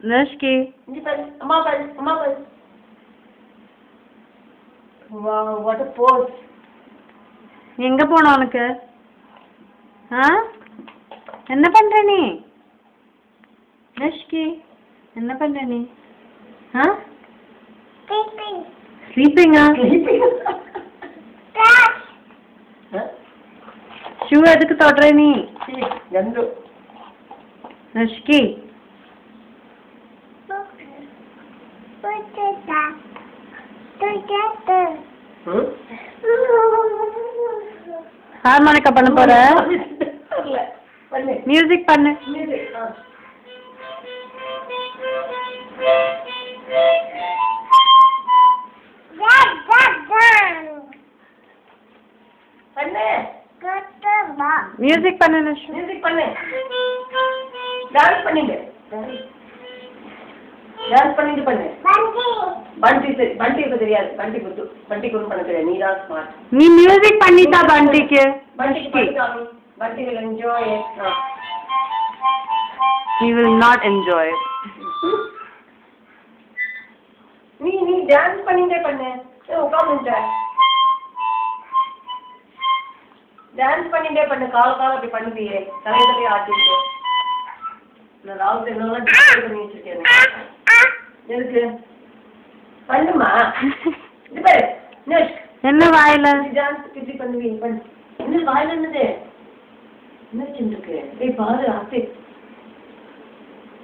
Nushki. Amma. Wow, what a pose. எங்க போன உனக்கு? என்ன பண்ற நீ? Nushki. என்ன பண்ற நீ? Sleeping. ஷூ எதுக்கு தொடுற நீ? Nushki. ஹார்மோனிகா பண்ண போற? மியூசிக் பண்ணு. மியூசிக் பண்ணு. மியூசிக் பண்ணு. டான்ஸ் பண்ணிடு. டான்ஸ் பண்ணிட்டு பண்ணு. பண்டி தெரியாது. பண்டி குரு பண்ண தெரியாது. நீ தான் ஸ்மார்ட். நீ மியூசிக் பண்ணிட்டா பண்டிக்கு. Bunty will enjoy it. He will not enjoy it. நீ டான்ஸ் பண்ணிட்டே பண்ணு. உட்கார்ந்துட்ட. டான்ஸ் பண்ணிட்டே பண்ணு. கால அப்படி பண்ணுவியே. தலையில ஆட்டிட்டு. நான் ராவுல என்னெல்லாம் டிஸ்கஸ் பண்ணி வச்சிருக்கேன். எதுக்கு? பண்ணுமா. இது பாரு. நெக்ஸ்ட். என்ன வாயில? டான்ஸ் கிட்டி பண்ணுவீ. பண்ணு. என்ன வாயில என்னது? என்ன செஞ்சிருக்கு? ஏய் பாரு ஆத்தி.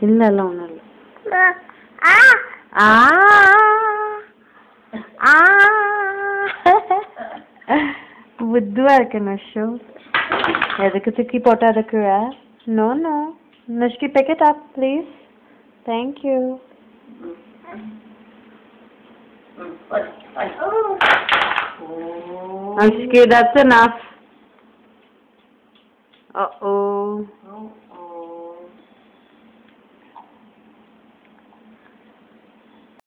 இல்ல ஒண்ணும் இல்ல. புத்துவா இருக்கு நஷு. எதுக்கு தூக்கி போட்டா இருக்குற? No. Nushki, pick it up, please. Thank you. Nushki, that's enough. Uh-oh.